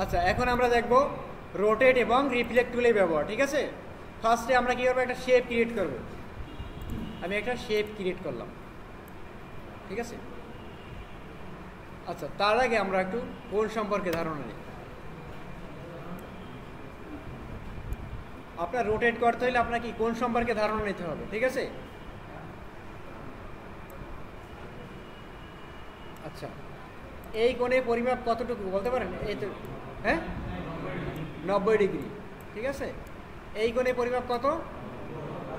আচ্ছা, এখন আমরা দেখব রোটেট এবং রিফ্লেক্ট টুলের ব্যবহার। ঠিক আছে, ফার্স্টে আমরা কী করবো, একটা শেপ ক্রিয়েট করব। আমি একটা শেপ ক্রিয়েট করলাম। ঠিক আছে, আচ্ছা তার আগে আমরা একটু কোণ সম্পর্কে ধারণা নিই। আপনার রোটেট করতে হলে আপনাকে কোণ সম্পর্কে ধারণা নিতে হবে। ঠিক আছে, আচ্ছা এই কোণে পরিমাপ কতটুকু বলতে পারেন? এই তো, হ্যাঁ 90 ডিগ্রি। ঠিক আছে, এই কোণে পরিমাপ কত?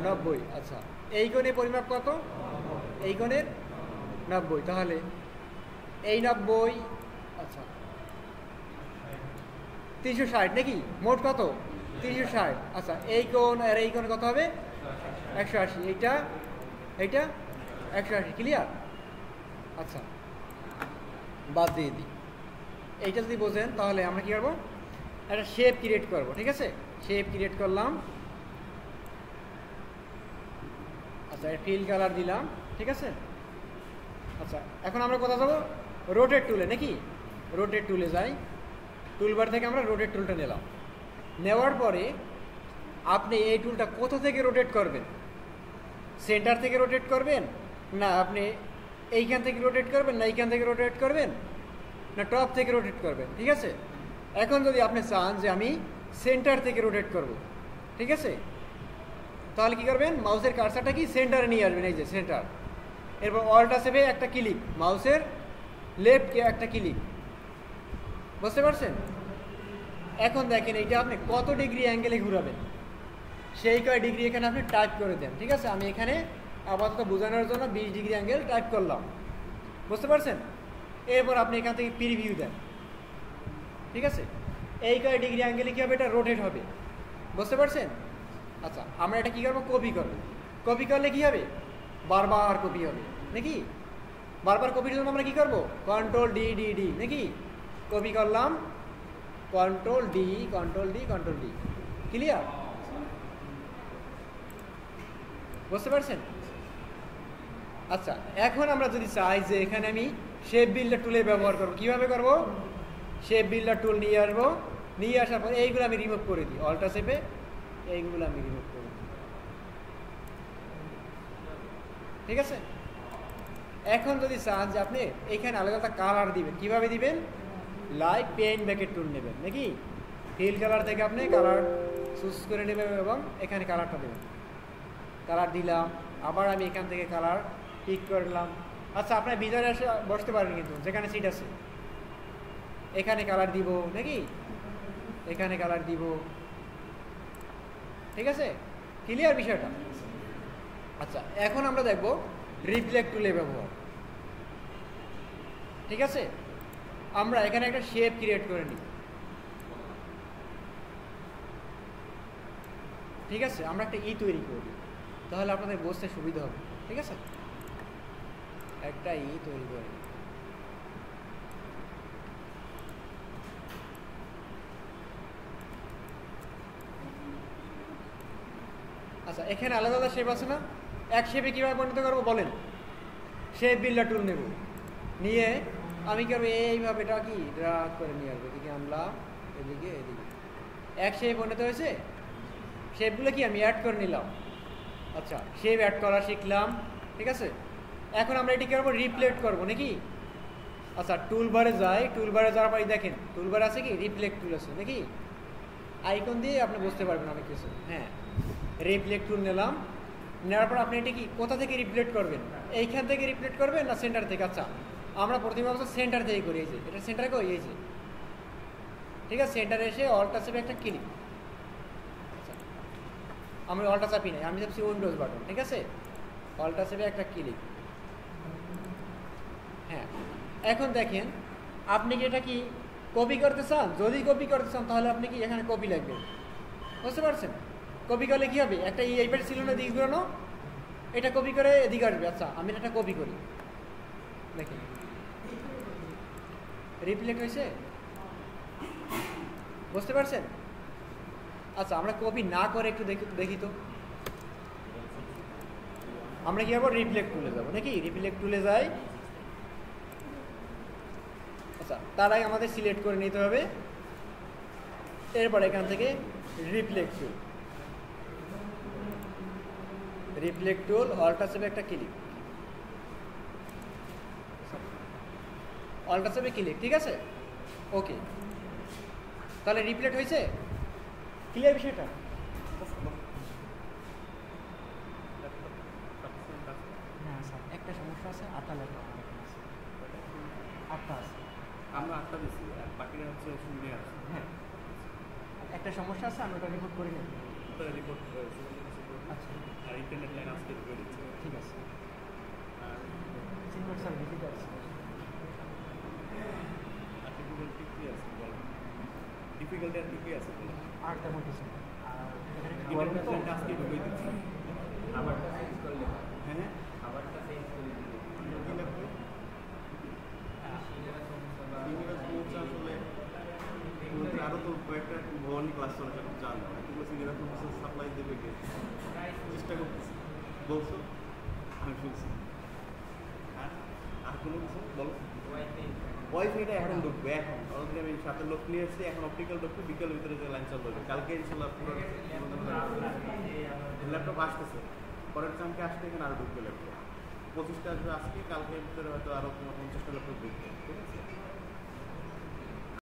90। আচ্ছা এই কোণে পরিমাপ কত? এই কোণের 90। তাহলে এই 90, আচ্ছা 360 নাকি? মোট কত? 360। আচ্ছা এই কোণ আর এই কোণ কত হবে? 180। এইটা 180। ক্লিয়ার? আচ্ছা বাদ দিয়ে দিই। এইটা যদি বোঝেন তাহলে আমরা কী করবো, একটা শেপ ক্রিয়েট করব। ঠিক আছে, শেপ ক্রিয়েট করলাম। আচ্ছা ফিল কালার দিলাম। ঠিক আছে, আচ্ছা এখন আমরা কোথায় যাবো? রোটেট টুলে নাকি? রোটেট টুলে যাই। টুলবার থেকে আমরা রোটেট টুলটা নিলাম। নেওয়ার পরে আপনি এই টুলটা কোথা থেকে রোটেট করবেন? সেন্টার থেকে রোটেট করবেন, না আপনি এইখান থেকে রোটেট করবেন, না এইখান থেকে রোটেট করবেন, না টপ থেকে রোটেট করবেন? ঠিক আছে, এখন যদি আপনি চান যে আমি সেন্টার থেকে রোটেট করব, ঠিক আছে, তাহলে কি করবেন? মাউসের কার্সারটা কি সেন্টারে নিয়ে আসবেন, এই যে সেন্টার। এরপর অল্টা চেপে একটা ক্লিক, মাউসের লেফটকে একটা ক্লিক। বুঝতে পারছেন? এখন দেখেন এইটা আপনি কত ডিগ্রি অ্যাঙ্গেলে ঘুরাবেন, সেই কয় ডিগ্রি এখানে আপনি টাইপ করে দেন। ঠিক আছে, আমি এখানে আপাতত বোঝানোর জন্য 20 ডিগ্রি অ্যাঙ্গেল টাইপ করলাম। বুঝতে পারছেন? এরপর আপনি এখান থেকে প্রিভিউ দেন। ঠিক আছে, এই কয় ডিগ্রি অ্যাঙ্গেলে কী হবে? এটা রোটেট হবে। বুঝতে পারছেন? আচ্ছা আমরা এটা কী করবো? কপি করব। কপি করলে কী হবে? বারবার কপি হবে নাকি? বারবার কপির জন্য আমরা কী করবো? কন্ট্রোল ডি ডি ডি নাকি? কপি করলাম, control D control D control D. Clear? বুঝতে পারছেন? আচ্ছা এখন আমরা যদি চাই যে এখানে আমি শেপ বিল্ডার টুলে ব্যবহার করবো, কীভাবে করবো? শেপ বিল্ডার টুল নিয়ে আসবো, নিয়ে আসার পর এইগুলো আমি রিমুভ করে দিই। অল্টা চেপে এইগুলো আমি রিমুভ করে দিই। ঠিক আছে, এখন যদি চান যে আপনি এইখানে আলাদা আলাদা কালার দিবেন, কিভাবে দিবেন? লাইট পেন ব্যাকেট টুল নেবেন নাকি? ফিল কালার থেকে আপনি কালার চুজ করে নেবেন এবং এখানে কালারটা দেবেন। কালার দিলাম, আবার আমি এখান থেকে কালার পিক করলাম। আচ্ছা আপনার ভিতরে এসে বসতে পারেন, কিন্তু যেখানে সিট আছে এখানে কালার দিব নাকি? এখানে কালার দিব। ঠিক আছে, ক্লিয়ার বিষয়টা? আচ্ছা এখন আমরা দেখব রিফ্লেক্ট টুলের ব্যবহার। ঠিক আছে, আমরা এখানে একটা শেপ ক্রিয়েট করে নিই। ঠিক আছে, আমরা একটা তৈরি করি, তাহলে আপনাদের বুঝতে সুবিধা হবে। ঠিক আছে, একটা তৈরি করে নিই। আচ্ছা এখানে আলাদা আলাদা শেপ আছে না? এক শেপে কীভাবে পরিণত করবো বলেন? শেপ বিল্ডার টুল নেব, নিয়ে আমি কি করবো? এইভাবে এটা কি ড্রাগ করে নিয়ে আসবো, এদিকে আনলাম, এদিকে এদিকে। এক শেপ পরিণত হয়েছে। শেপগুলো কি আমি অ্যাড করে নিলাম। আচ্ছা শেপ অ্যাড করা শিখলাম। ঠিক আছে, এখন আমরা এটি করবো রিফ্লেক্ট করবো নাকি? আচ্ছা টুলবারে যাই, টুলবারে যাওয়ার পরে দেখেন টুলবার আছে কি রিফ্লেক্ট টুল আছে নাকি? আইকন দিয়ে আপনি বুঝতে পারবেন অনেক কিছু। হ্যাঁ রিফ্লেক্ট টুল নিলাম, নেওয়ার পর আপনি এটি কি কোথা থেকে রিফ্লেক্ট করবেন? এইখান থেকে রিফ্লেক্ট করবেন না সেন্টার থেকে? আচ্ছা আমরা প্রথমে অবশ্য সেন্টার থেকে করি। এই যে এটা সেন্টারে কই, এই যে। ঠিক আছে, সেন্টারে এসে অল্টা চেপে একটা ক্লিক। আচ্ছা আমি অল্টা চাপি নাই, আমি চাপছি উইন্ডোজ বাটন। ঠিক আছে, অল্টা চেপে একটা ক্লিক। হ্যাঁ এখন দেখেন আপনি কি এটা কি কপি করতে চান? যদি কপি করতে চান তাহলে আপনি কি এখানে কপি লাগবে। বুঝতে পারছেন? কপি করলে কি হবে? একটা এই পাশে ছিল না দিক ঘুরানো, এটা কপি করে এদিকে আসবে। আচ্ছা আমি এটা কপি করি, দেখেন রিফ্লেক্ট হয়েছে। বুঝতে পারছেন? আচ্ছা আমরা কপি না করে একটু দেখি তো। আমরা কি আবার রিফ্লেক্ট টুলে যাবো নাকি? রিফ্লেক্ট টুলে যাই। আচ্ছা তার আগে আমাদের সিলেক্ট করে নিতে হবে এরপর এখান থেকে রিফ্লেক্ট টুল, রিফ্লেক্ট টুল অল্টার চেপে একটা ক্লিক, অল্টার চেপে ক্লিক, ঠিক আছে? ওকে, তাহলে রিফ্লেক্ট হয়েছে, ক্লিয়ার বিষয়টা? হ্যাঁ স্যার, একটা সমস্যা আছে, 8টা লেখা আছে, 8টা আছে, আমরা 8টা দিচ্ছি আর বাকিটা হচ্ছে শূন্য আছে। হ্যাঁ একটা সমস্যা আছে, আমি ওটা রিপোর্ট করে নেব। ওটা রিপোর্ট করেছি, আচ্ছা আর ইন্টারনেট লাইন আজকে করে দিচ্ছি। ঠিক আছে। আর সিনভার স্যার রিপিট আছে, ডিফিকাল্টি কি আছে বলেন, ডিফিকাল্টি আর কি আছে বলেন। আর তেমন কিছু না। আর এখানে ইন্টারনেট লাইনটা আজকে ঢুকে দিচ্ছি। খাবারটা চেঞ্জ করলে হ্যাঁ খাবারটা চেঞ্জ করে দিলে কি লাগবে? সিনিয়র সমস্যা আসলে ওদের আরও তো কয়েকটা ভবন ক্লাস চলে জান এগুলো সিনিয়র সমস্যা সাপ্লাই দেবে কে, চেষ্টা করতেছি, বলছো আমি শুনছি। হ্যাঁ আর কোনো কিছু বলো। ওয়াইফাইটা এখন ঢুকবে, এখন অলরেডি আমি সাথে লোক নিয়ে এসেছি, এখন অপটিক্যাল ঢুকবে, বিকেল ভিতরে যে লাইন চালু হবে, কালকে ইনশাল্লাহ পুরো ল্যাপটপ আসতেছে, পরের চামকে আসতে এখানে আরও ঢুকবে ল্যাপটপ, 25টা আসবে আজকে, কালকের ভিতরে হয়তো আরও 50টা ল্যাপটপ ঢুকবে, ঠিক আছে?